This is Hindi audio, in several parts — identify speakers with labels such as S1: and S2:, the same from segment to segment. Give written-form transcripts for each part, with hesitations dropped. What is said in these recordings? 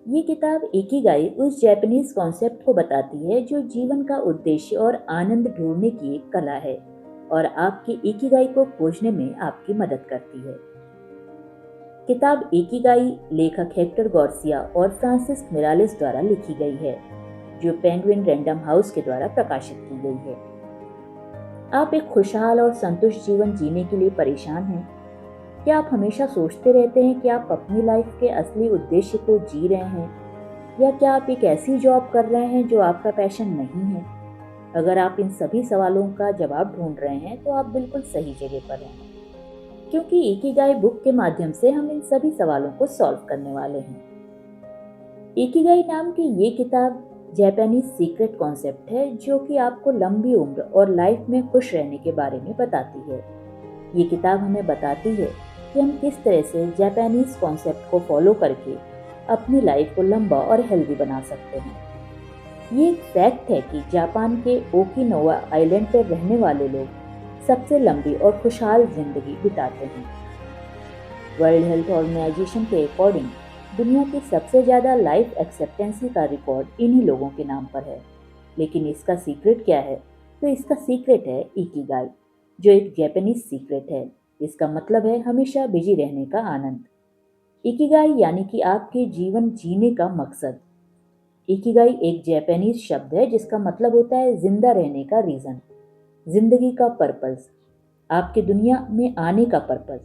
S1: ये किताब इकिगाई उस जापानीज कॉन्सेप्ट को बताती है जो जीवन का उद्देश्य और आनंद ढूंढने की एक कला है और आपके इकिगाई को खोजने में आपकी मदद करती है। किताब इकिगाई लेखक हेक्टर गार्सिया और फ्रांसिस मिरालेस द्वारा लिखी गई है, जो पेंगुइन रैंडम हाउस के द्वारा प्रकाशित की गई है। आप एक खुशहाल और संतुष्ट जीवन जीने के लिए परेशान हैं? क्या आप हमेशा सोचते रहते हैं कि आप अपनी लाइफ के असली उद्देश्य को जी रहे हैं, या क्या आप एक ऐसी जॉब कर रहे हैं जो आपका पैशन नहीं है? अगर आप इन सभी सवालों का जवाब ढूंढ रहे हैं तो आप बिल्कुल सही जगह पर हैं, क्योंकि इकिगाई बुक के माध्यम से हम इन सभी सवालों को सॉल्व करने वाले हैं। इकिगाई नाम की ये किताब जापानीज सीक्रेट कॉन्सेप्ट है जो कि आपको लंबी उम्र और लाइफ में खुश रहने के बारे में बताती है। ये किताब हमें बताती है कि हम किस तरह से जापानीज कॉन्सेप्ट को फॉलो करके अपनी लाइफ को लंबा और हेल्दी बना सकते हैं। ये एक फैक्ट है कि जापान के ओकिनावा आइलैंड पर रहने वाले लोग सबसे लंबी और खुशहाल जिंदगी बिताते हैं। वर्ल्ड हेल्थ ऑर्गेनाइजेशन के अकॉर्डिंग दुनिया की सबसे ज़्यादा लाइफ एक्सेप्टेंसी का रिकॉर्ड इन्हीं लोगों के नाम पर है। लेकिन इसका सीक्रेट क्या है? तो इसका सीक्रेट है इकिगाई, जो एक जापानीज सीक्रेट है। इसका मतलब है हमेशा बिजी रहने का आनंद। इकिगाई यानी कि आपके जीवन जीने का मकसद। इकिगाई एक जापानीज शब्द है जिसका मतलब होता है जिंदा रहने का रीजन, जिंदगी का पर्पस, आपके दुनिया में आने का पर्पस।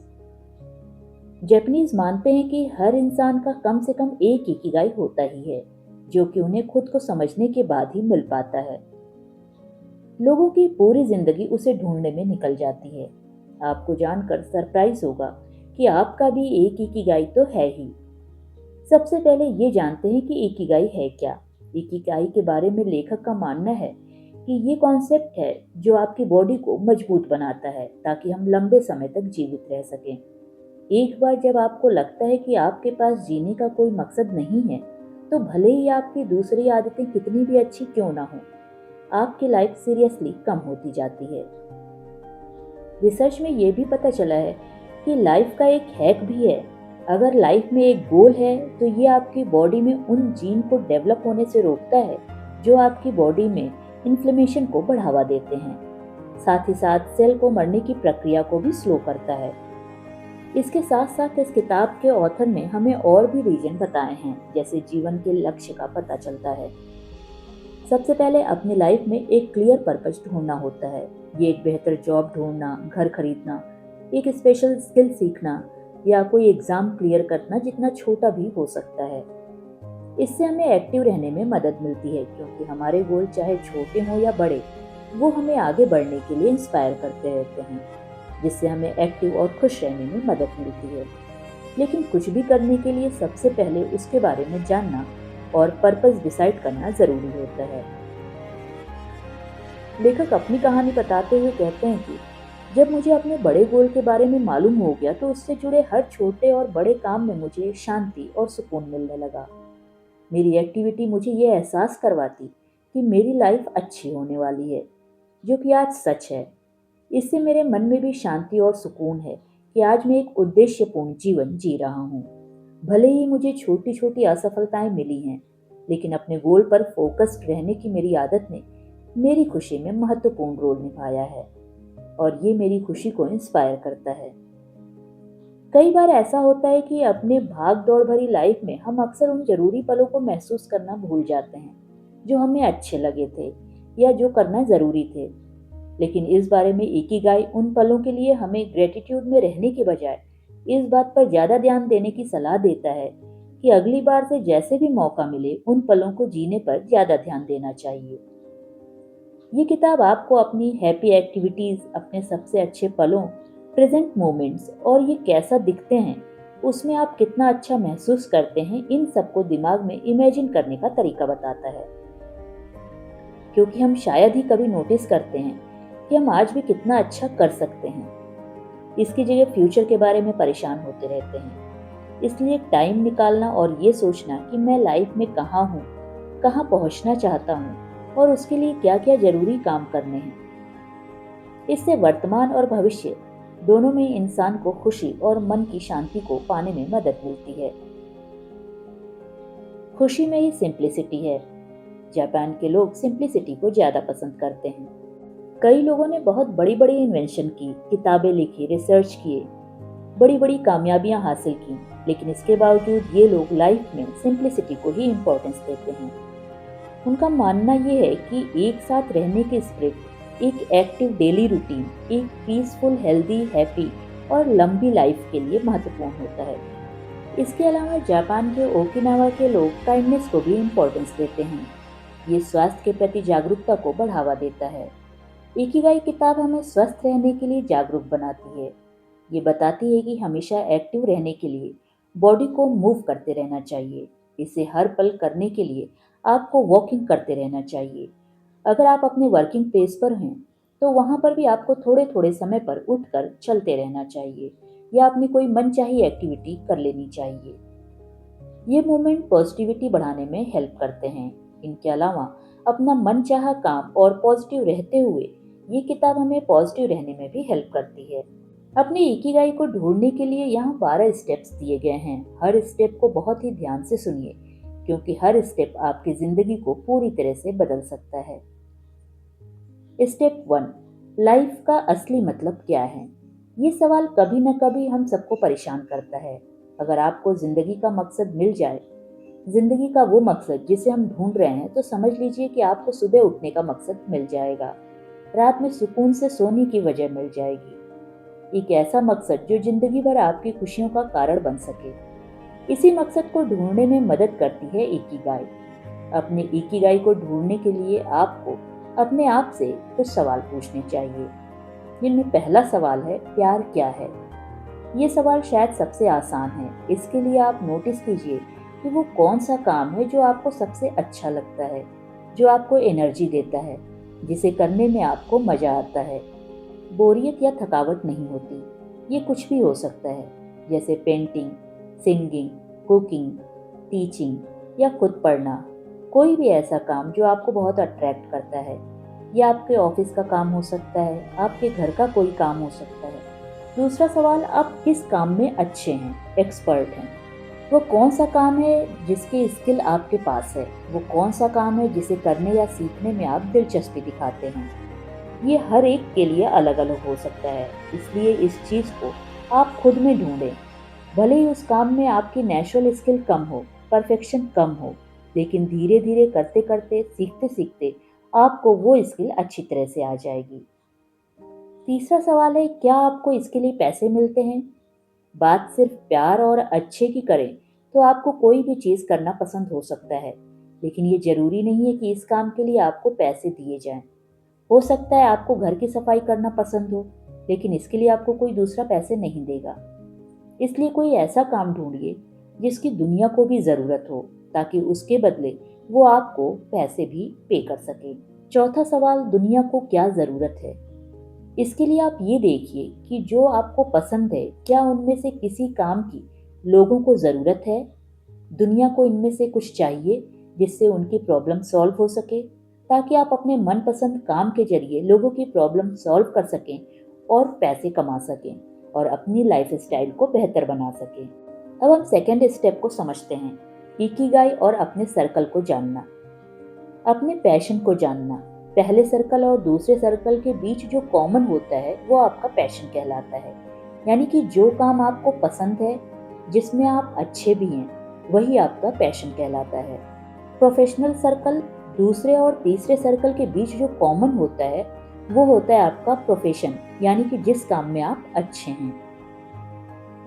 S1: जापानीज मानते हैं कि हर इंसान का कम से कम एक इकिगाई होता ही है, जो कि उन्हें खुद को समझने के बाद ही मिल पाता है। लोगों की पूरी जिंदगी उसे ढूंढने में निकल जाती है। आपको जानकर सरप्राइज होगा कि आपका भी एक इकिगाई तो है ही। सबसे पहले ये जानते हैं कि इकिगाई है क्या। इकिगाई के बारे में लेखक का मानना है कि ये कॉन्सेप्ट है जो आपकी बॉडी को मजबूत बनाता है ताकि हम लंबे समय तक जीवित रह सकें। एक बार जब आपको लगता है कि आपके पास जीने का कोई मकसद नहीं है, तो भले ही आपकी दूसरी आदतें कितनी भी अच्छी क्यों ना हो, आपकी लाइफ सीरियसली कम होती जाती है। रिसर्च में ये भी पता चला है कि लाइफ का एक हैक भी है। अगर लाइफ में एक गोल है तो ये आपकी बॉडी में उन जीन को डेवलप होने से रोकता है जो आपकी बॉडी में इन्फ्लेमेशन को बढ़ावा देते हैं। साथ ही साथ सेल को मरने की प्रक्रिया को भी स्लो करता है। इसके साथ साथ इस किताब के ऑथर ने हमें और भी रीजन बताए हैं, जैसे जीवन के लक्ष्य का पता चलता है। सबसे पहले अपनी लाइफ में एक क्लियर पर्पस ढूंढना होता है। ये एक बेहतर जॉब ढूंढना, घर खरीदना, एक स्पेशल स्किल सीखना या कोई एग्जाम क्लियर करना जितना छोटा भी हो सकता है। इससे हमें एक्टिव रहने में मदद मिलती है, क्योंकि हमारे गोल चाहे छोटे हों या बड़े, वो हमें आगे बढ़ने के लिए इंस्पायर करते रहते हैं, जिससे हमें एक्टिव और खुश रहने में मदद मिलती है। लेकिन कुछ भी करने के लिए सबसे पहले उसके बारे में जानना और पर्पस डिसाइड करना जरूरी होता है। लेखक अपनी कहानी बताते हुए कहते हैं कि जब मुझे अपने बड़े गोल के बारे में मालूम हो गया तो उससे जुड़े हर छोटे और बड़े काम में मुझे शांति और सुकून मिलने लगा। मेरी एक्टिविटी मुझे ये एहसास करवाती कि मेरी लाइफ अच्छी होने वाली है, जो कि आज सच है। इससे मेरे मन में भी शांति और सुकून है कि आज मैं एक उद्देश्यपूर्ण जीवन जी रहा हूँ। भले ही मुझे छोटी छोटी असफलताएं मिली हैं, लेकिन अपने गोल पर फोकस्ड रहने की मेरी आदत ने मेरी खुशी में महत्वपूर्ण रोल निभाया है और ये मेरी खुशी को इंस्पायर करता है। कई बार ऐसा होता है कि अपने भाग दौड़ भरी लाइफ में हम अक्सर उन जरूरी पलों को महसूस करना भूल जाते हैं जो हमें अच्छे लगे थे या जो करना जरूरी थे। लेकिन इस बारे में इकिगाई उन पलों के लिए हमें ग्रेटिट्यूड में रहने के बजाय इस बात पर ज्यादा ध्यान देने की सलाह देता है कि अगली बार से जैसे भी मौका मिले उन पलों को जीने पर ज्यादा ध्यान देना चाहिए। ये किताब आपको अपनी हैप्पी एक्टिविटीज, अपने सबसे अच्छे पलों, प्रेजेंट मोमेंट्स और ये कैसा दिखते हैं, उसमें आप कितना अच्छा महसूस करते हैं, इन सबको दिमाग में इमेजिन करने का तरीका बताता है। क्योंकि हम शायद ही कभी नोटिस करते हैं कि हम आज भी कितना अच्छा कर सकते हैं। इसकी जगह फ्यूचर के बारे में परेशान होते रहते हैं। इसलिए टाइम निकालना और ये सोचना कि मैं लाइफ में कहाँ हूँ, कहाँ पहुँचना चाहता हूँ और उसके लिए क्या क्या जरूरी काम करने हैं, इससे वर्तमान और भविष्य दोनों में इंसान को खुशी और मन की शांति को पाने में मदद मिलती है। खुशी में ही सिंप्लिसिटी है। जापान के लोग सिंप्लिसिटी को ज़्यादा पसंद करते हैं। कई लोगों ने बहुत बड़ी बड़ी इन्वेंशन की, किताबें लिखी, रिसर्च किए, बड़ी बड़ी कामयाबियां हासिल की, लेकिन इसके बावजूद ये लोग लाइफ में सिंप्लिसिटी को ही इम्पोर्टेंस देते हैं। उनका मानना ये है कि एक साथ रहने की स्पिरिट, एक एक्टिव डेली रूटीन, एक पीसफुल, हेल्दी, हैप्पी और लंबी लाइफ के लिए महत्वपूर्ण होता है। इसके अलावा जापान के ओकिनावा के लोग काइंडनेस को भी इम्पोर्टेंस देते हैं। ये स्वास्थ्य के प्रति जागरूकता को बढ़ावा देता है। इकिगाई किताब हमें स्वस्थ रहने के लिए जागरूक बनाती है। ये बताती है कि हमेशा एक्टिव रहने के लिए बॉडी को मूव करते रहना चाहिए। इसे हर पल करने के लिए आपको वॉकिंग करते रहना चाहिए। अगर आप अपने वर्किंग प्लेस पर हैं तो वहाँ पर भी आपको थोड़े थोड़े समय पर उठकर चलते रहना चाहिए या अपनी कोई मनचाही एक्टिविटी कर लेनी चाहिए। ये मूवमेंट पॉजिटिविटी बढ़ाने में हेल्प करते हैं। इनके अलावा अपना मनचाहा काम और पॉजिटिव रहते हुए ये किताब हमें पॉजिटिव रहने में भी हेल्प करती है। अपनी इकिगाई को ढूंढने के लिए यहाँ 12 स्टेप्स दिए गए हैं। हर स्टेप को बहुत ही ध्यान से सुनिए, क्योंकि हर स्टेप आपकी जिंदगी को पूरी तरह से बदल सकता है। स्टेप 1, लाइफ का असली मतलब क्या है? ये सवाल कभी न कभी हम सबको परेशान करता है। अगर आपको जिंदगी का मकसद मिल जाए, जिंदगी का वो मकसद जिसे हम ढूंढ रहे हैं, तो समझ लीजिए कि आपको सुबह उठने का मकसद मिल जाएगा, रात में सुकून से सोने की वजह मिल जाएगी। एक ऐसा मकसद जो जिंदगी भर आपकी खुशियों का कारण बन सके। इसी मकसद को ढूंढने में मदद करती है इकिगाई। अपने इकिगाई को ढूंढने के लिए आपको अपने आप से कुछ सवाल पूछने चाहिए, जिनमें पहला सवाल है, प्यार क्या है? ये सवाल शायद सबसे आसान है। इसके लिए आप नोटिस कीजिए कि वो कौन सा काम है जो आपको सबसे अच्छा लगता है, जो आपको एनर्जी देता है, जिसे करने में आपको मजा आता है। बोरियत या थकावट नहीं होती। ये कुछ भी हो सकता है, जैसे पेंटिंग, सिंगिंग, कुकिंग, टीचिंग या खुद पढ़ना। कोई भी ऐसा काम जो आपको बहुत अट्रैक्ट करता है। यह आपके ऑफिस का काम हो सकता है, आपके घर का कोई काम हो सकता है। दूसरा सवाल, आप किस काम में अच्छे हैं, एक्सपर्ट हैं? वो कौन सा काम है जिसकी स्किल आपके पास है? वो कौन सा काम है जिसे करने या सीखने में आप दिलचस्पी दिखाते हैं? ये हर एक के लिए अलग अलग हो सकता है, इसलिए इस चीज़ को आप खुद में ढूंढें। भले ही उस काम में आपकी नेचुरल स्किल कम हो, परफेक्शन कम हो, लेकिन धीरे धीरे करते करते, सीखते सीखते आपको वो स्किल अच्छी तरह से आ जाएगी। तीसरा सवाल है, क्या आपको इसके लिए पैसे मिलते हैं? बात सिर्फ प्यार और अच्छे की करें तो आपको कोई भी चीज़ करना पसंद हो सकता है, लेकिन ये जरूरी नहीं है कि इस काम के लिए आपको पैसे दिए जाएं। हो सकता है आपको घर की सफाई करना पसंद हो, लेकिन इसके लिए आपको कोई दूसरा पैसे नहीं देगा। इसलिए कोई ऐसा काम ढूंढिए जिसकी दुनिया को भी ज़रूरत हो, ताकि उसके बदले वो आपको पैसे भी पे कर सके। चौथा सवाल, दुनिया को क्या ज़रूरत है? इसके लिए आप ये देखिए कि जो आपको पसंद है, क्या उनमें से किसी काम की लोगों को ज़रूरत है? दुनिया को इनमें से कुछ चाहिए जिससे उनकी प्रॉब्लम सॉल्व हो सके, ताकि आप अपने मनपसंद काम के जरिए लोगों की प्रॉब्लम सॉल्व कर सकें और पैसे कमा सकें और अपनी लाइफ स्टाइल को बेहतर बना सकें। अब हम सेकेंड स्टेप को समझते हैं, इकिगाई और अपने सर्कल को जानना। अपने पैशन को जानना। पहले सर्कल और दूसरे सर्कल के बीच जो कॉमन होता है वो आपका पैशन कहलाता है। यानी कि जो काम आपको पसंद है, जिसमें आप अच्छे भी हैं, वही आपका पैशन कहलाता है। प्रोफेशनल सर्कल, दूसरे और तीसरे सर्कल के बीच जो कॉमन होता है वो होता है आपका प्रोफेशन, यानी कि जिस काम में आप अच्छे हैं।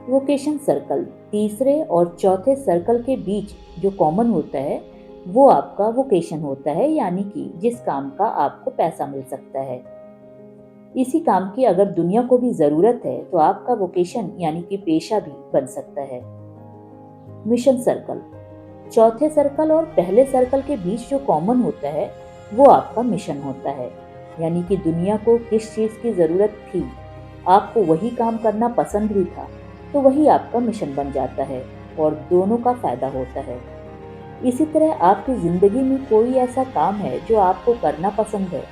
S1: वोकेशन सर्कल, तीसरे और चौथे सर्कल के बीच जो कॉमन होता है वो आपका वोकेशन होता है, यानी कि जिस काम का आपको पैसा मिल सकता है। इसी काम की अगर दुनिया को भी ज़रूरत है तो आपका वोकेशन यानी कि पेशा भी बन सकता है। मिशन सर्कल, चौथे सर्कल और पहले सर्कल के बीच जो कॉमन होता है वो आपका मिशन होता है, यानी कि दुनिया को किस चीज़ की ज़रूरत थी, आपको वही काम करना पसंद भी था, तो वही आपका मिशन बन जाता है और दोनों का फायदा होता है। इसी तरह आपकी ज़िंदगी में कोई ऐसा काम है जो आपको करना पसंद है,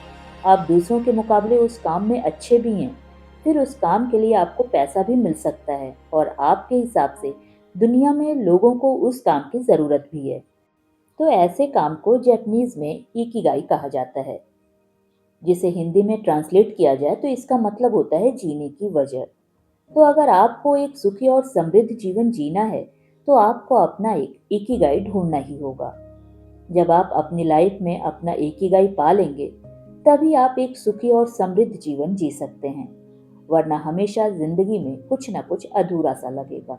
S1: आप दूसरों के मुकाबले उस काम में अच्छे भी हैं, फिर उस काम के लिए आपको पैसा भी मिल सकता है और आपके हिसाब से दुनिया में लोगों को उस काम की ज़रूरत भी है। तो ऐसे काम को जापानीज में इकिगाई कहा जाता है, जिसे हिंदी में ट्रांसलेट किया जाए तो इसका मतलब होता है जीने की वजह। तो अगर आपको एक सुखी और समृद्ध जीवन जीना है, तो आपको अपना एक इकिगाई ढूंढना ही होगा। जब आप अपनी लाइफ में अपना इकिगाई पा लेंगे, तभी आप एक सुखी और समृद्ध जीवन जी सकते हैं, वरना हमेशा जिंदगी में कुछ न कुछ अधूरा सा लगेगा।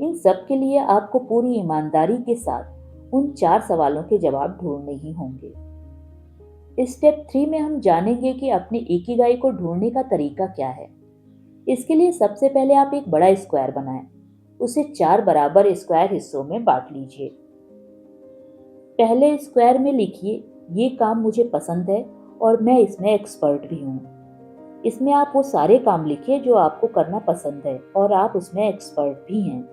S1: इन सब के लिए आपको पूरी ईमानदारी के साथ उन 4 सवालों के जवाब ढूंढने ही होंगे। स्टेप 3 में हम जानेंगे कि अपने इकिगाई को ढूंढने का तरीका क्या है। इसके लिए सबसे पहले आप एक बड़ा स्क्वायर बनाएं। उसे 4 बराबर स्क्वायर हिस्सों में बांट लीजिए। पहले स्क्वायर में लिखिए, ये काम मुझे पसंद है और मैं इसमें एक्सपर्ट भी हूँ। इसमें आप वो सारे काम लिखिए जो आपको करना पसंद है और आप उसमें एक्सपर्ट भी हैं।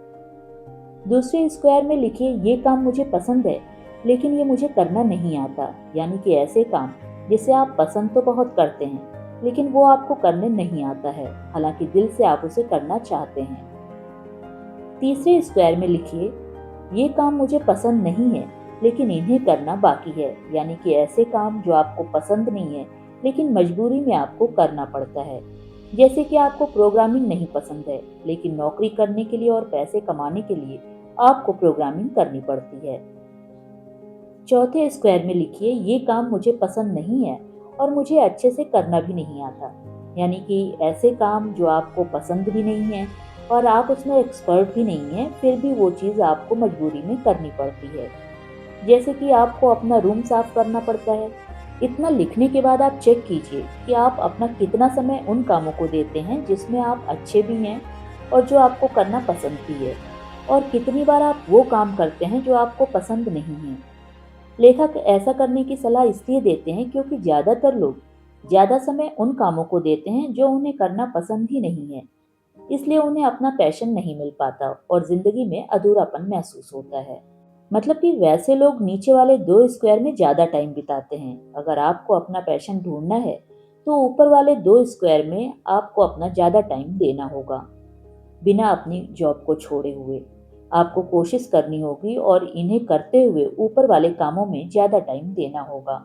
S1: दूसरे स्क्वायर में लिखिए, ये काम मुझे पसंद है लेकिन ये मुझे करना नहीं आता, यानी कि ऐसे काम जिसे आप पसंद तो बहुत करते हैं लेकिन वो आपको करने नहीं आता है, हालांकि दिल से आप उसे करना चाहते हैं। तीसरे स्क्वायर में लिखिए, ये काम मुझे पसंद नहीं है लेकिन इन्हें करना बाकी है, यानी कि ऐसे काम जो आपको पसंद नहीं है लेकिन मजबूरी में आपको करना पड़ता है। जैसे कि आपको प्रोग्रामिंग नहीं पसंद है लेकिन नौकरी करने के लिए और पैसे कमाने के लिए आपको प्रोग्रामिंग करनी पड़ती है। चौथे स्क्वायर में लिखिए, ये काम मुझे पसंद नहीं है और मुझे अच्छे से करना भी नहीं आता, यानी कि ऐसे काम जो आपको पसंद भी नहीं है और आप उसमें एक्सपर्ट भी नहीं है, फिर भी वो चीज़ आपको मजबूरी में करनी पड़ती है। जैसे कि आपको अपना रूम साफ करना पड़ता है। इतना लिखने के बाद आप चेक कीजिए कि आप अपना कितना समय उन कामों को देते हैं जिसमें आप अच्छे भी हैं और जो आपको करना पसंद भी है, और कितनी बार आप वो काम करते हैं जो आपको पसंद नहीं है। लेखक ऐसा करने की सलाह इसलिए देते हैं क्योंकि ज़्यादातर लोग ज़्यादा समय उन कामों को देते हैं जो उन्हें करना पसंद ही नहीं है, इसलिए उन्हें अपना पैशन नहीं मिल पाता और जिंदगी में अधूरापन महसूस होता है। मतलब कि वैसे लोग नीचे वाले 2 स्क्वायर में ज़्यादा टाइम बिताते हैं। अगर आपको अपना पैशन ढूंढना है तो ऊपर वाले 2 स्क्वायर में आपको अपना ज़्यादा टाइम देना होगा, बिना अपनी जॉब को छोड़े हुए। आपको कोशिश करनी होगी और इन्हें करते हुए ऊपर वाले कामों में ज़्यादा टाइम देना होगा।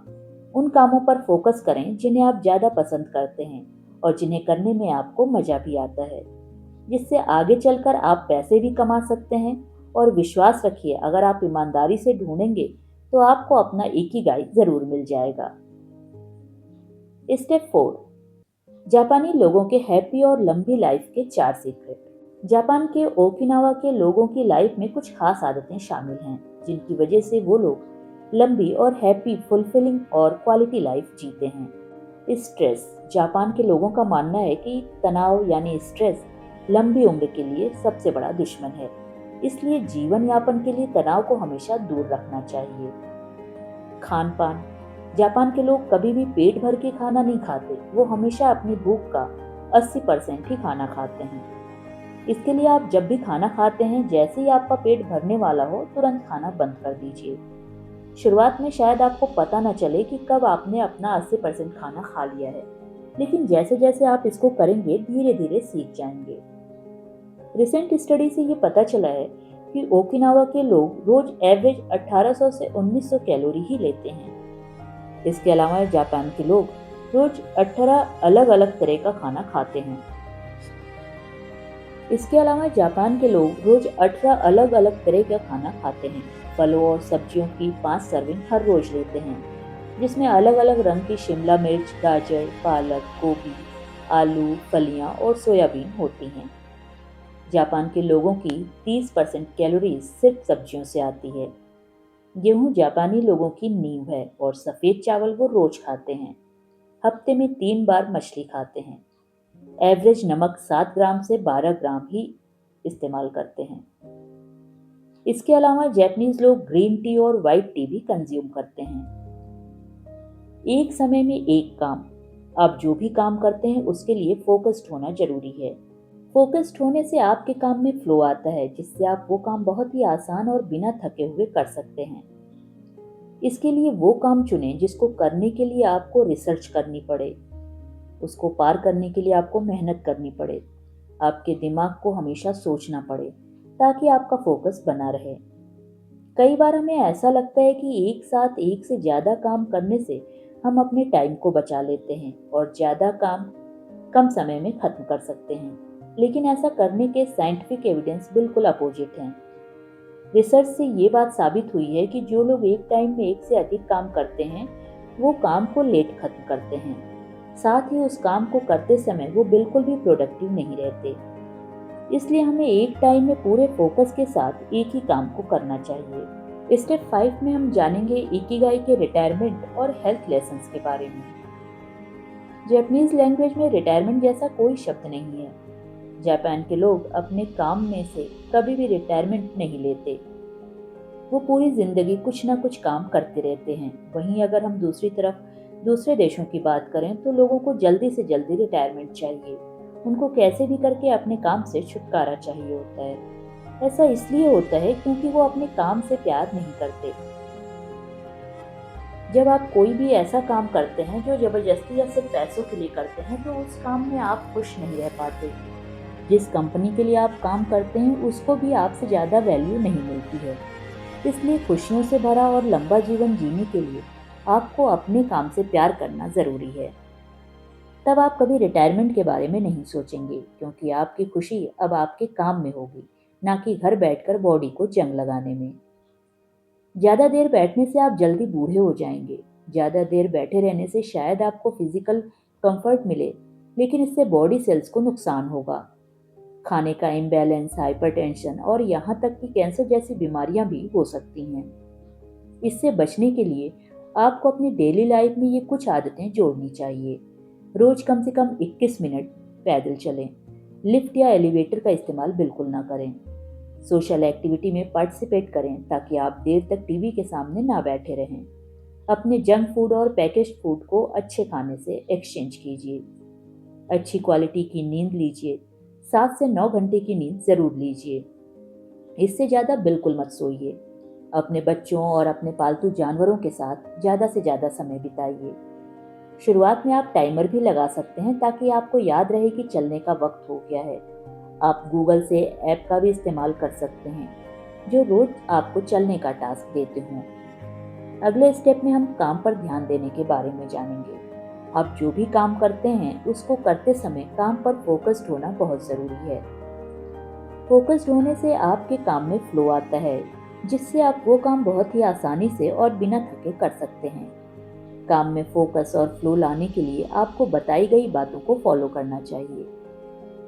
S1: उन कामों पर फोकस करें जिन्हें आप ज़्यादा पसंद करते हैं और जिन्हें करने में आपको मज़ा भी आता है, जिससे आगे चलकर आप पैसे भी कमा सकते हैं। और विश्वास रखिए, अगर आप ईमानदारी से ढूंढेंगे तो आपको अपना इकिगाई जरूर मिल जाएगा। स्टेप 4, जापानी लोगों के हैप्पी और लंबी लाइफ के 4 सीक्रेट। जापान के ओकिनावा के लोगों की लाइफ में कुछ खास आदतें शामिल हैं जिनकी वजह से वो लोग लंबी और हैप्पी, फुलफिलिंग और क्वालिटी लाइफ जीते हैं। स्ट्रेस, जापान के लोगों का मानना है कि तनाव यानी स्ट्रेस लंबी उम्र के लिए सबसे बड़ा दुश्मन है, इसलिए जीवन यापन के लिए तनाव को हमेशा दूर रखना चाहिए। खान पान, जापान के लोग कभी भी पेट भर के खाना नहीं खाते, वो हमेशा अपनी भूख का 80% ही खाना खाते हैं। इसके लिए आप जब भी खाना खाते हैं, जैसे ही आपका पेट भरने वाला हो तुरंत खाना बंद कर दीजिए। शुरुआत में शायद आपको पता न चले कि कब आपने अपना 80% खाना खा लिया है, लेकिन जैसे जैसे आप इसको करेंगे धीरे धीरे सीख जाएंगे। रिसेंट स्टडी से ये पता चला है कि ओकिनावा के लोग रोज एवरेज 1800 से 1900 कैलोरी ही लेते हैं। इसके अलावा जापान के लोग रोज 18 अलग अलग तरह का खाना खाते हैं। इसके अलावा जापान के लोग रोज 18 अलग अलग तरह का खाना खाते हैं। फलों और सब्जियों की 5 सर्विंग हर रोज लेते हैं, जिसमें अलग अलग रंग की शिमला मिर्च, गाजर, पालक, गोभी, आलू, फलियां और सोयाबीन होती हैं। जापान के लोगों की 30% कैलोरीज सिर्फ सब्जियों से आती है। गेहूं जापानी लोगों की नींव है और सफ़ेद चावल वो रोज खाते हैं। हफ्ते में 3 बार मछली खाते हैं। एवरेज नमक 7 ग्राम से 12 ग्राम ही इस्तेमाल करते हैं। इसके अलावा जापानीज लोग ग्रीन टी और वाइट टी भी कंज्यूम करते हैं। एक समय में एक काम, आप जो भी काम करते हैं उसके लिए फोकस्ड होना जरूरी है। फोकस्ड होने से आपके काम में फ्लो आता है, जिससे आप वो काम बहुत ही आसान और बिना थके हुए कर सकते हैं। इसके लिए वो काम चुनें जिसको करने के लिए आपको रिसर्च करनी पड़े, उसको पार करने के लिए आपको मेहनत करनी पड़े, आपके दिमाग को हमेशा सोचना पड़े, ताकि आपका फोकस बना रहे। कई बार हमें ऐसा लगता है कि एक साथ एक से ज़्यादा काम करने से हम अपने टाइम को बचा लेते हैं और ज़्यादा काम कम समय में खत्म कर सकते हैं। लेकिन ऐसा करने के साइंटिफिक एविडेंस बिल्कुल अपोजिट हैं। रिसर्च से ये बात साबित हुई है कि जो लोग एक टाइम में एक से अधिक काम करते हैं, वो काम को लेट खत्म करते हैं। साथ ही उस काम को करते समय वो बिल्कुल भी प्रोडक्टिव नहीं रहते। इसलिए हमें एक टाइम में पूरे फोकस के साथ एक ही काम को करना चाहिए। स्टेप 5 में हम जानेंगे इकिगाई के रिटायरमेंट और हेल्थ लेसन्स के बारे में। जापानीज लैंग्वेज में रिटायरमेंट जैसा कोई शब्द नहीं है। जापान के लोग अपने काम में से कभी भी रिटायरमेंट नहीं लेते। वो पूरी जिंदगी कुछ ना कुछ काम करते रहते हैं। वहीं अगर हम दूसरी तरफ दूसरे देशों की बात करें तो लोगों को जल्दी से जल्दी रिटायरमेंट चाहिए। उनको कैसे भी करके अपने काम से छुटकारा चाहिए होता है। ऐसा इसलिए होता है क्योंकि वो अपने काम से प्यार नहीं करते। जब आप कोई भी ऐसा काम करते हैं जो जबरदस्ती या सिर्फ पैसों के लिए करते हैं तो उस काम में आप खुश नहीं रह पाते। जिस कंपनी के लिए आप काम करते हैं उसको भी आपसे ज़्यादा वैल्यू नहीं मिलती है। इसलिए खुशियों से भरा और लंबा जीवन जीने के लिए आपको अपने काम से प्यार करना ज़रूरी है। तब आप कभी रिटायरमेंट के बारे में नहीं सोचेंगे क्योंकि आपकी खुशी अब आपके काम में होगी, ना कि घर बैठकर बॉडी को जंग लगाने में। ज़्यादा देर बैठने से आप जल्दी बूढ़े हो जाएंगे। ज़्यादा देर बैठे रहने से शायद आपको फिजिकल कंफर्ट मिले, लेकिन इससे बॉडी सेल्स को नुकसान होगा। खाने का इम्बैलेंस, हाइपरटेंशन और यहाँ तक कि कैंसर जैसी बीमारियां भी हो सकती हैं। इससे बचने के लिए आपको अपनी डेली लाइफ में ये कुछ आदतें जोड़नी चाहिए। रोज कम से कम 21 मिनट पैदल चलें। लिफ्ट या एलिवेटर का इस्तेमाल बिल्कुल ना करें। सोशल एक्टिविटी में पार्टिसिपेट करें ताकि आप देर तक टीवी के सामने ना बैठे रहें। अपने जंक फूड और पैकेज्ड फूड को अच्छे खाने से एक्सचेंज कीजिए। अच्छी क्वालिटी की नींद लीजिए। 7 से 9 घंटे की नींद जरूर लीजिए। इससे ज़्यादा बिल्कुल मत सोइए। अपने बच्चों और अपने पालतू जानवरों के साथ ज़्यादा से ज़्यादा समय बिताइए। शुरुआत में आप टाइमर भी लगा सकते हैं ताकि आपको याद रहे कि चलने का वक्त हो गया है। आप गूगल से ऐप का भी इस्तेमाल कर सकते हैं जो रोज आपको चलने का टास्क देते हों। अगले स्टेप में हम काम पर ध्यान देने के बारे में जानेंगे। आप जो भी काम करते हैं उसको करते समय काम पर फोकस्ड होना बहुत ज़रूरी है। फोकस्ड होने से आपके काम में फ्लो आता है, जिससे आप वो काम बहुत ही आसानी से और बिना थके कर सकते हैं। काम में फोकस और फ्लो लाने के लिए आपको बताई गई बातों को फॉलो करना चाहिए।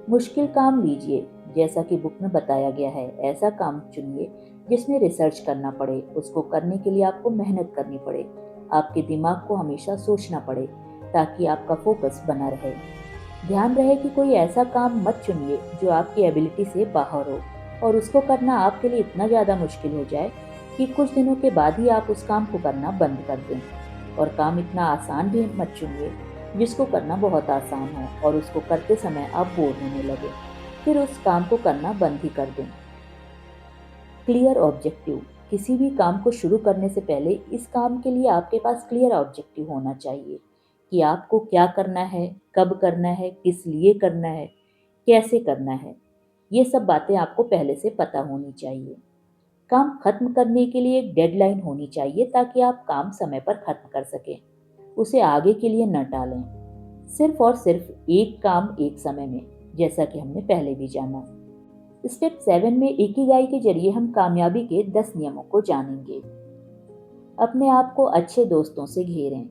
S1: मुश्किल काम लीजिए, जैसा कि बुक में बताया गया है। ऐसा काम चुनिए जिसमें रिसर्च करना पड़े। उसको करने के लिए आपको मेहनत करनी पड़े। आपके दिमाग को हमेशा सोचना पड़े ताकि आपका फोकस बना रहे। ध्यान रहे कि कोई ऐसा काम मत चुनिए जो आपकी एबिलिटी से बाहर हो और उसको करना आपके लिए इतना ज़्यादा मुश्किल हो जाए कि कुछ दिनों के बाद ही आप उस काम को करना बंद कर दें। और काम इतना आसान भी मत चुनिए जिसको करना बहुत आसान हो और उसको करते समय आप बोर होने लगे, फिर उस काम को करना बंद ही कर दें। Clear objective. किसी भी काम को शुरू करने से पहले इस काम के लिए आपके पास क्लियर ऑब्जेक्टिव होना चाहिए कि आपको क्या करना है, कब करना है, किस लिए करना है, कैसे करना है। ये सब बातें आपको पहले से पता होनी चाहिए। काम खत्म करने के लिए एक डेडलाइन होनी चाहिए ताकि आप काम समय पर खत्म कर सकें। उसे आगे के लिए न टालें। सिर्फ और सिर्फ एक काम एक समय में, जैसा कि हमने पहले भी जाना। स्टेप 7 में इकिगाई के जरिए हम कामयाबी के 10 नियमों को जानेंगे। अपने आप को अच्छे दोस्तों से घेरें।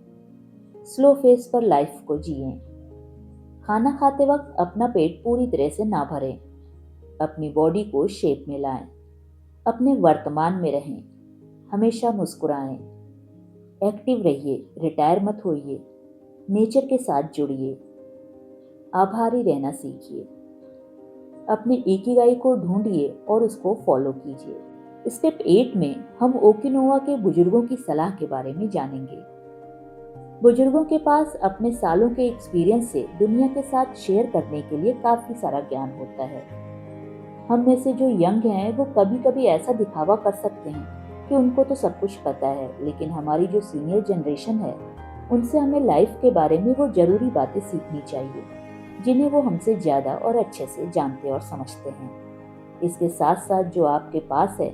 S1: स्लो फेस पर लाइफ को जिएं। खाना खाते वक्त अपना पेट पूरी तरह से ना भरें। अपनी बॉडी को शेप में लाएं। अपने वर्तमान में रहें। हमेशा मुस्कुराएं। एक्टिव रहिए, रिटायर मत होइए। नेचर के साथ जुड़िए। आभारी रहना सीखिए। अपने इकिगाई को ढूंढिए और उसको फॉलो कीजिए। स्टेप 8 में हम ओकिनावा के बुजुर्गों की सलाह के बारे में जानेंगे। बुजुर्गों के पास अपने सालों के एक्सपीरियंस से दुनिया के साथ शेयर करने के लिए काफी सारा ज्ञान होता है। हम में से जो यंग हैं वो कभी कभी ऐसा दिखावा कर सकते हैं कि उनको तो सब कुछ पता है, लेकिन हमारी जो सीनियर जनरेशन है उनसे हमें लाइफ के बारे में वो जरूरी बातें सीखनी चाहिए जिन्हें वो हमसे ज़्यादा और अच्छे से जानते और समझते हैं। इसके साथ साथ जो आपके पास है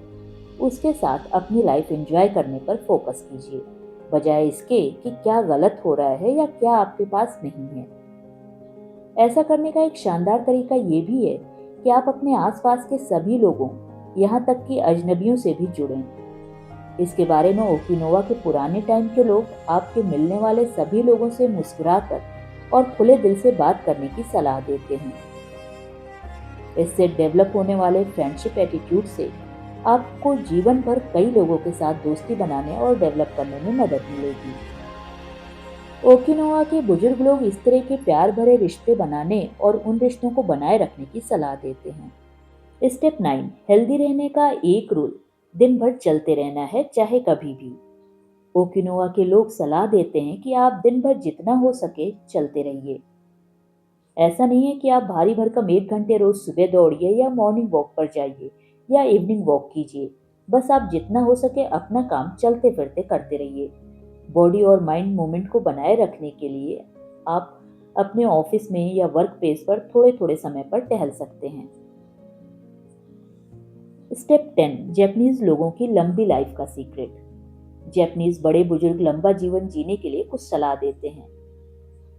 S1: उसके साथ अपनी लाइफ एंजॉय करने पर फोकस कीजिए, बजाय इसके कि क्या गलत हो रहा है या क्या आपके पास नहीं है। ऐसा करने का एक शानदार तरीका ये भी है कि आप अपने आसपास के सभी लोगों, यहाँ तक कि अजनबियों से भी जुड़ें। इसके बारे में ओकिनावा के पुराने टाइम के लोग आपके मिलने वाले सभी लोगों से मुस्कुराकर और खुले दिल से बात करने की सलाह देते हैं। इससे डेवलप होने वाले फ्रेंडशिप एटीट्यूड से आपको जीवन भर कई लोगों के साथ दोस्ती बनाने और डेवलप करने में मदद मिलेगी। ओकिनावा के बुजुर्ग लोग इस तरह के प्यार भरे रिश्ते बनाने और उन रिश्तों को बनाए रखने की सलाह देते हैं। स्टेप 9, हेल्दी रहने का एक रूल, दिन भर चलते रहना है, चाहे कभी भी। ओकिनावा के लोग सलाह देते हैं कि आप दिन भर जितना हो सके चलते रहिए। ऐसा नहीं है कि आप भारी भरकम 1 घंटे रोज सुबह दौड़िए या मॉर्निंग वॉक पर जाइए या इवनिंग वॉक कीजिए। बस आप जितना हो सके अपना काम चलते फिरते करते रहिए। बॉडी और माइंड मूवमेंट को बनाए रखने के लिए आप अपने ऑफिस में या वर्क प्लेस पर थोड़े थोड़े समय पर टहल सकते हैं। स्टेप 10, जापानीज लोगों की लंबी लाइफ का सीक्रेट। जापानीज बड़े बुजुर्ग लंबा जीवन जीने के लिए कुछ सलाह देते हैं।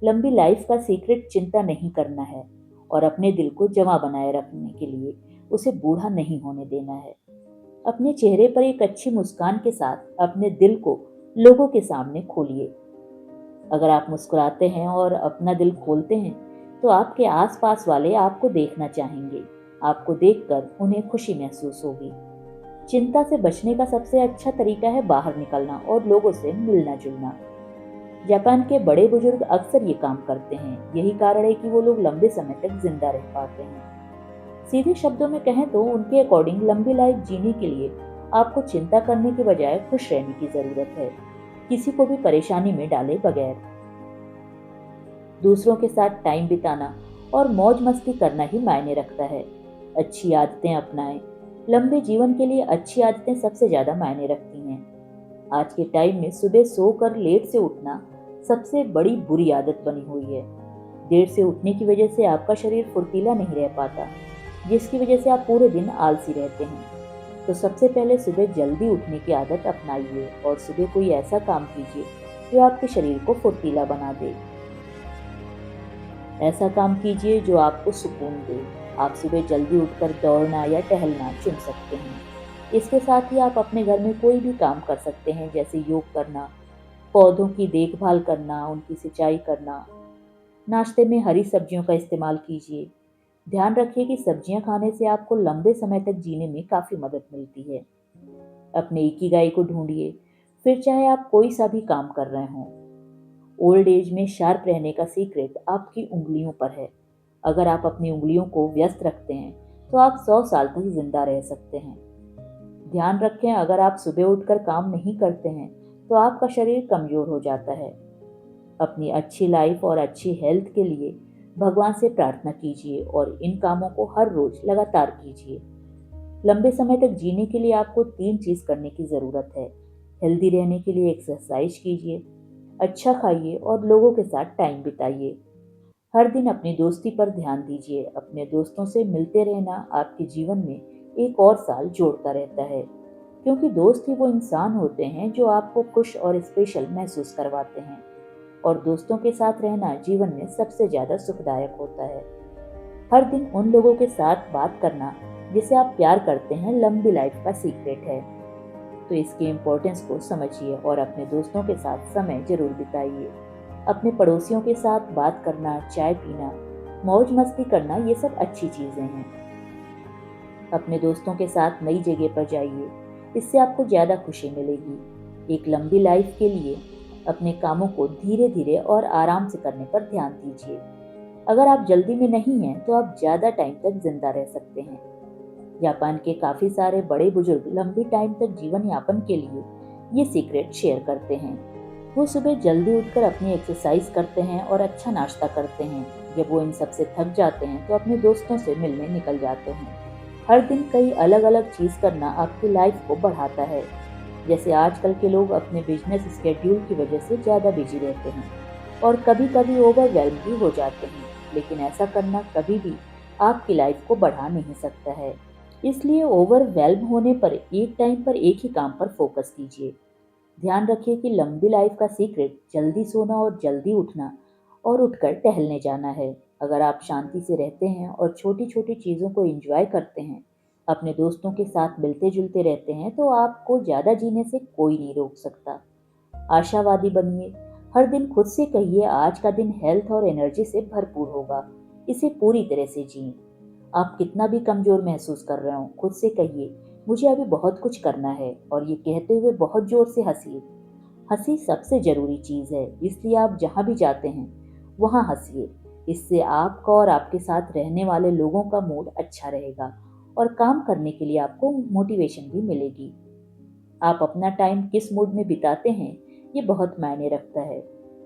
S1: लंबी लाइफ का सीक्रेट चिंता नहीं करना है और अपने दिल को जमा बनाए रखने के लिए उसे बूढ़ा नहीं होने देना है। अपने चेहरे पर एक अच्छी मुस्कान के साथ अपने दिल को लोगों के सामने खोलिए। अगर आप मुस्कुराते हैं और अपना दिल खोलते हैं तो आपके आसपास वाले आपको देखना चाहेंगे। आपको देखकर उन्हें खुशी महसूस होगी। चिंता से बचने का सबसे अच्छा तरीका है बाहर निकलना और लोगों से मिलना जुलना। जापान के बड़े बुजुर्ग अक्सर ये काम करते हैं। यही कारण है कि वो लोग लंबे समय तक जिंदा रह पाते हैं। सीधे शब्दों में कहें तो उनके अकॉर्डिंग लंबी लाइफ जीने के लिए आपको चिंता करने के बजाय खुश रहने की जरूरत है, किसी को भी परेशानी में डाले बगैर। दूसरों के साथ टाइम बिताना और मौज मस्ती करना ही मायने रखता है। अच्छी आदतें अपनाएं। लंबे जीवन के लिए अच्छी आदतें सबसे ज्यादा मायने रखती हैं। आज के टाइम में सुबह सोकर लेट से उठना सबसे बड़ी बुरी आदत बनी हुई है। देर से उठने की वजह से आपका शरीर फुर्तीला नहीं रह पाता, जिसकी वजह से आप पूरे दिन आलसी रहते हैं। तो सबसे पहले सुबह जल्दी उठने की आदत अपनाइए और सुबह कोई ऐसा काम कीजिए जो आपके शरीर को फुर्तीला बना दे। ऐसा काम कीजिए जो आपको सुकून दे। आप सुबह जल्दी उठकर दौड़ना या टहलना चुन सकते हैं। इसके साथ ही आप अपने घर में कोई भी काम कर सकते हैं, जैसे योग करना, पौधों की देखभाल करना, उनकी सिंचाई करना। नाश्ते में हरी सब्जियों का इस्तेमाल कीजिए। ध्यान रखिए कि सब्जियां खाने से आपको लंबे समय तक जीने में काफ़ी मदद मिलती है। अपने इकिगाई को ढूंढिए, फिर चाहे आप कोई सा भी काम कर रहे हों। ओल्ड एज में शार्प रहने का सीक्रेट आपकी उंगलियों पर है। अगर आप अपनी उंगलियों को व्यस्त रखते हैं तो आप 100 साल तक जिंदा रह सकते हैं। ध्यान रखें, अगर आप सुबह उठकर काम नहीं करते हैं तो आपका शरीर कमजोर हो जाता है। अपनी अच्छी लाइफ और अच्छी हेल्थ के लिए भगवान से प्रार्थना कीजिए और इन कामों को हर रोज लगातार कीजिए। लंबे समय तक जीने के लिए आपको 3 चीज करने की जरूरत है। हेल्दी रहने के लिए एक्सरसाइज कीजिए, अच्छा खाइए और लोगों के साथ टाइम बिताइए। हर दिन अपनी दोस्ती पर ध्यान दीजिए। अपने दोस्तों से मिलते रहना आपके जीवन में एक और साल जोड़ता रहता है, क्योंकि दोस्त ही वो इंसान होते हैं जो आपको खुश और स्पेशल महसूस करवाते हैं। और दोस्तों के साथ रहना जीवन में सबसे ज़्यादा सुखदायक होता है। हर दिन उन लोगों के साथ बात करना जिसे आप प्यार करते हैं लंबी लाइफ का सीक्रेट है। तो इसके इम्पोर्टेंस को समझिए और अपने दोस्तों के साथ समय जरूर बिताइए। अपने पड़ोसियों के साथ बात करना, चाय पीना, मौज मस्ती करना, ये सब अच्छी चीज़ें हैं। अपने दोस्तों के साथ नई जगह पर जाइए, इससे आपको ज़्यादा खुशी मिलेगी। एक लंबी लाइफ के लिए अपने कामों को धीरे धीरे और आराम से करने पर ध्यान दीजिए। अगर आप जल्दी में नहीं हैं तो आप ज़्यादा टाइम तक जिंदा रह सकते हैं। जापान के काफ़ी सारे बड़े बुजुर्ग लंबी टाइम तक जीवन यापन के लिए ये सीक्रेट शेयर करते हैं। वो सुबह जल्दी उठकर अपनी एक्सरसाइज करते हैं और अच्छा नाश्ता करते हैं। जब वो इन सब से थक जाते हैं तो अपने दोस्तों से मिलने निकल जाते हैं। हर दिन कई अलग अलग चीज़ करना आपकी लाइफ को बढ़ाता है। जैसे आजकल के लोग अपने बिजनेस स्केड्यूल की वजह से ज़्यादा बिजी रहते हैं और कभी कभी ओवरवेल्म भी हो जाते हैं, लेकिन ऐसा करना कभी भी आपकी लाइफ को बढ़ा नहीं सकता है। इसलिए ओवरवेल्म होने पर एक टाइम पर एक ही काम पर फोकस कीजिए। ध्यान रखिए कि लंबी लाइफ का सीक्रेट जल्दी सोना और जल्दी उठना और उठकर टहलने जाना है। अगर आप शांति से रहते हैं और छोटी छोटी चीज़ों को एंजॉय करते हैं, अपने दोस्तों के साथ मिलते जुलते रहते हैं, तो आपको ज़्यादा जीने से कोई नहीं रोक सकता। आशावादी बनिए। हर दिन खुद से कहिए आज का दिन हेल्थ और एनर्जी से भरपूर होगा। इसे पूरी तरह से जिए। आप कितना भी कमजोर महसूस कर रहे हो, खुद से कहिए मुझे अभी बहुत कुछ करना है, और ये कहते हुए बहुत जोर से हंसिए। हंसी सबसे जरूरी चीज है, इसलिए आप जहां भी जाते हैं वहां हंसिए। इससे आपका और आपके साथ रहने वाले लोगों का मूड अच्छा रहेगा और काम करने के लिए आपको मोटिवेशन भी मिलेगी। आप अपना टाइम किस मूड में बिताते हैं, ये बहुत मायने रखता है।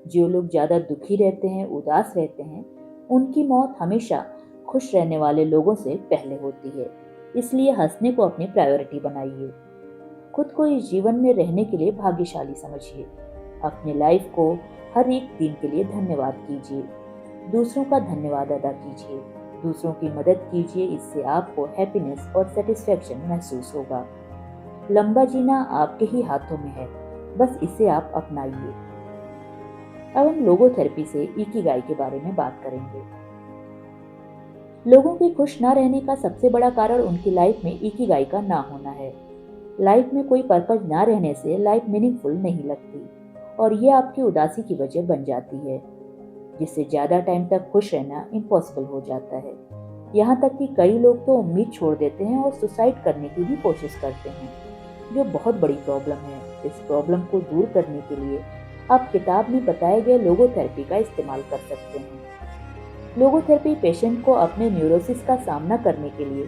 S1: जो लोग ज़्यादा दुखी रहते हैं, उदास रहते हैं, उनकी मौत हमेशा खुश रहने वाले लोगों से पहले होती है। इसलिए हंसने को अपनी प्रायोरिटी बनाइए। खुद को इस जीवन में रहने के लिए भाग्यशाली समझिए। अपनी लाइफ को हर एक दिन के लिए धन्यवाद कीजिए। दूसरों का धन्यवाद अदा कीजिए। दूसरों की मदद कीजिए, इससे आपको हैप्पीनेस और सेटिस्फैक्शन महसूस होगा। लंबा जीना आपके ही हाथों में है, बस इसे आप अपनाइए। अब हम लोगोथेरेपी से इकिगाई के बारे में बात करेंगे। लोगों के खुश ना रहने का सबसे बड़ा कारण उनकी लाइफ में इकिगाई का ना होना है। लाइफ में कोई पर्पस ना रहने से लाइफ मीनिंगफुल नहीं लगती और ये आपकी उदासी की वजह बन जाती है, जिससे ज्यादा टाइम तक खुश रहना इम्पॉसिबल हो जाता है। यहाँ तक कि कई लोग तो उम्मीद छोड़ देते हैं और सुसाइड करने की भी कोशिश करते हैं, जो बहुत बड़ी प्रॉब्लम है। इस प्रॉब्लम को दूर करने के लिए आप किताब में बताए गए लोगोथेरेपी का इस्तेमाल कर सकते हैं। लोगोथेरेपी पेशेंट को अपने न्यूरोसिस का सामना करने के लिए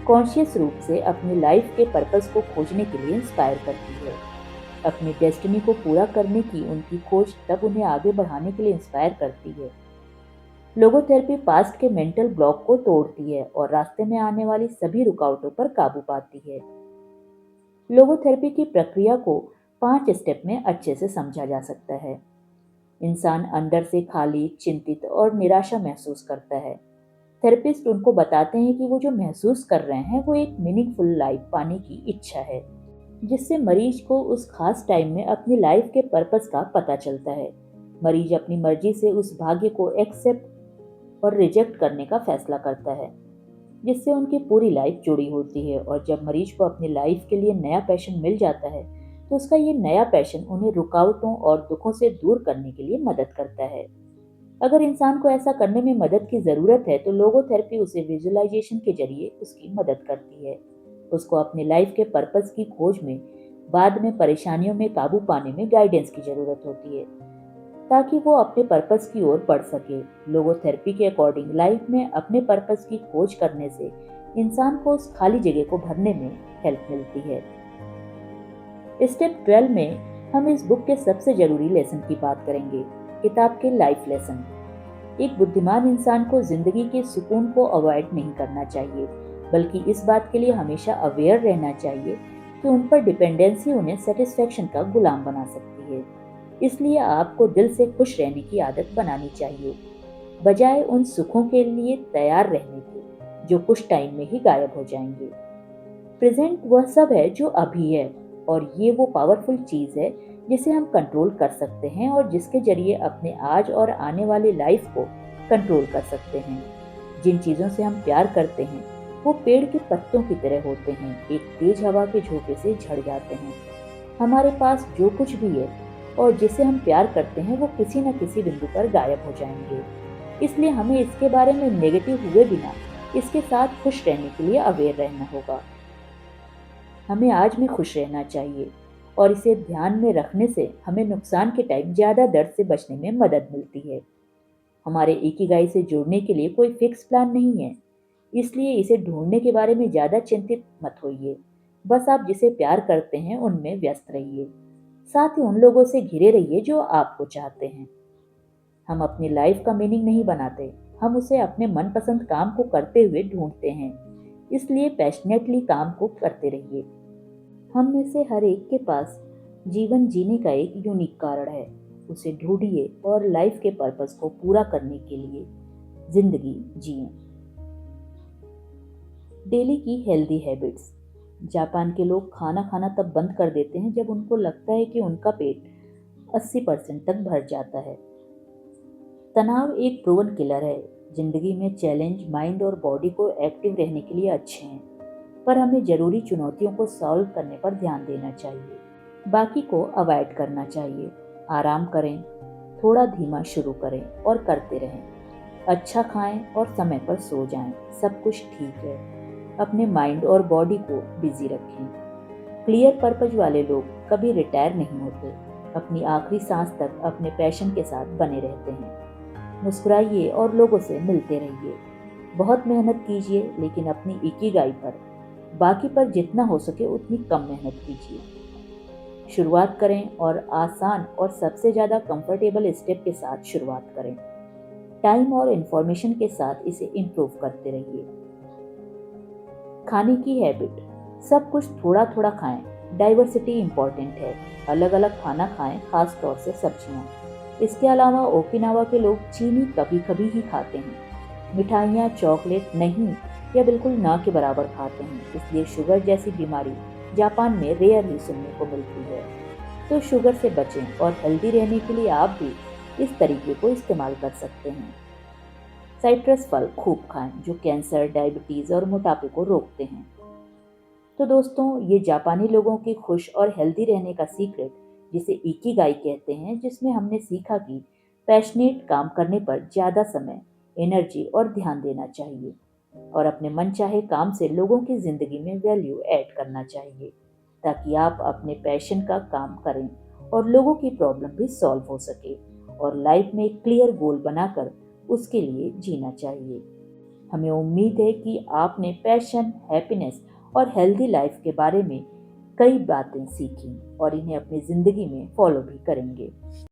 S1: कॉन्शियस रूप से अपनी लाइफ के पर्पस को खोजने के लिए इंस्पायर करती है। अपनी डेस्टिनी को पूरा करने की उनकी खोज तब उन्हें आगे बढ़ाने के लिए इंस्पायर करती है। लोगोथेरेपी पास्ट के मेंटल ब्लॉक को तोड़ती है और रास्ते में आने वाली सभी रुकावटों पर काबू पाती है। लोगोथेरेपी की प्रक्रिया को 5 स्टेप में अच्छे से समझा जा सकता है। इंसान अंदर से खाली, चिंतित और निराशा महसूस करता है। थेरेपिस्ट उनको बताते हैं कि वो जो महसूस कर रहे हैं वो एक मीनिंगफुल लाइफ पाने की इच्छा है, जिससे मरीज को उस खास टाइम में अपनी लाइफ के पर्पस का पता चलता है। मरीज अपनी मर्जी से उस भाग्य को एक्सेप्ट और रिजेक्ट करने का फैसला करता है, जिससे उनकी पूरी लाइफ जुड़ी होती है। और जब मरीज को अपनी लाइफ के लिए नया पैशन मिल जाता है, तो उसका ये नया पैशन उन्हें रुकावटों और दुखों से दूर करने के लिए मदद करता है। अगर इंसान को ऐसा करने में मदद की ज़रूरत है, तो लोगोथेरेपी उसे विजुअलाइजेशन के जरिए उसकी मदद करती है। उसको अपनी लाइफ के पर्पस की खोज में, बाद में परेशानियों में काबू पाने में गाइडेंस की ज़रूरत होती है, ताकि वो अपने पर्पस की ओर बढ़ सके। लोगोथेरेपी के अकॉर्डिंग लाइफ में अपने पर्पस की खोज करने से इंसान को उस खाली जगह को भरने में हेल्प मिलती है। स्टेप 12 में हम इस बुक के सबसे जरूरी लेसन की बात करेंगे, किताब के लाइफ लेसन। एक बुद्धिमान इंसान को जिंदगी के सुकून को अवॉइड नहीं करना चाहिए, बल्कि इस बात के लिए हमेशा अवेयर रहना चाहिए कि उन पर डिपेंडेंसी उन्हें सेटिस्फेक्शन का गुलाम बना सकती है। इसलिए आपको दिल से खुश रहने की आदत बनानी चाहिए, बजाय उन सुखों के लिए तैयार रहने के जो कुछ टाइम में ही गायब हो जाएंगे। प्रेजेंट वह सब है जो अभी है, और ये वो पावरफुल चीज है जिसे हम कंट्रोल कर सकते हैं और जिसके जरिए अपने आज और आने वाली लाइफ को कंट्रोल कर सकते हैं। जिन चीजों से हम प्यार करते हैं वो पेड़ के पत्तों की तरह होते हैं, एक तेज हवा के झोंके से झड़ जाते हैं। हमारे पास जो कुछ भी है और जिसे हम प्यार करते हैं वो किसी न किसी बिंदु पर गायब हो जाएंगे। इसलिए हमें इसके बारे में नेगेटिव हुए बिना इसके साथ खुश रहने के लिए अवेयर रहना होगा। हमें आज में खुश रहना चाहिए, और इसे ध्यान में रखने से हमें नुकसान के टाइम ज़्यादा दर्द से बचने में मदद मिलती है। हमारे इकिगाई से जुड़ने के लिए कोई फिक्स प्लान नहीं है, इसलिए इसे ढूंढने के बारे में ज़्यादा चिंतित मत होइए। बस आप जिसे प्यार करते हैं उनमें व्यस्त रहिए, साथ ही उन लोगों से घिरे रहिए जो आपको चाहते हैं। हम अपनी लाइफ का मीनिंग नहीं बनाते, हम उसे अपने मनपसंद काम को करते हुए ढूंढते हैं। इसलिए पैशनेटली काम को करते रहिए। हम में से हर एक के पास जीवन जीने का एक यूनिक कारण है, उसे ढूंढिए और लाइफ के पर्पस को पूरा करने के लिए जिंदगी जिए। डेली की हेल्दी हैबिट्स। जापान के लोग खाना खाना तब बंद कर देते हैं जब उनको लगता है कि उनका पेट 80% तक भर जाता है। तनाव एक प्रूवन किलर है। जिंदगी में चैलेंज माइंड और बॉडी को एक्टिव रहने के लिए अच्छे हैं, पर हमें जरूरी चुनौतियों को सॉल्व करने पर ध्यान देना चाहिए। बाकी को अवॉइड करना चाहिए। आराम करें, थोड़ा धीमा शुरू करें और करते रहें। अच्छा खाएं और समय पर सो जाएं, सब कुछ ठीक है। अपने माइंड और बॉडी को बिजी रखें। क्लियर पर्पज वाले लोग कभी रिटायर नहीं होते, अपनी आखिरी सांस तक अपने पैशन के साथ बने रहते हैं। मुस्कुराइए और लोगों से मिलते रहिए। बहुत मेहनत कीजिए, लेकिन अपनी इकिगाई पर, बाकी पर जितना हो सके उतनी कम मेहनत कीजिए। शुरुआत करें और आसान और सबसे ज़्यादा कंफर्टेबल स्टेप के साथ शुरुआत करें। टाइम और इन्फॉर्मेशन के साथ इसे इम्प्रूव करते रहिए। खाने की हैबिट। सब कुछ थोड़ा थोड़ा खाएं। डाइवर्सिटी इम्पॉर्टेंट है। अलग अलग खाना खाएं, खास तौर से सब्जियां। इसके अलावा ओकिनावा के लोग चीनी कभी कभी ही खाते हैं। मिठाइयाँ चॉकलेट नहीं या बिल्कुल ना के बराबर खाते हैं, इसलिए शुगर जैसी बीमारी जापान में रेयर ही सुनने को मिलती है। तो शुगर से बचें और हेल्दी रहने के लिए आप भी इस तरीके को इस्तेमाल कर सकते हैं। साइट्रस फल खूब खाएं, जो कैंसर, डायबिटीज और मोटापे को रोकते हैं। तो दोस्तों, ये जापानी लोगों के खुश और हेल्दी रहने का सीक्रेट, जिसे इकिगाई कहते हैं, जिसमें हमने सीखा कि पैशनेट काम करने पर ज़्यादा समय, एनर्जी और ध्यान देना चाहिए और अपने मनचाहे काम से लोगों की ज़िंदगी में वैल्यू ऐड करना चाहिए, ताकि आप अपने पैशन का काम करें और लोगों की प्रॉब्लम भी सॉल्व हो सके और लाइफ में एक क्लियर गोल बनाकर उसके लिए जीना चाहिए। हमें उम्मीद है कि आपने पैशन, हैप्पीनेस और हेल्दी लाइफ के बारे में कई बातें सीखी और इन्हें अपनी ज़िंदगी में फॉलो भी करेंगे।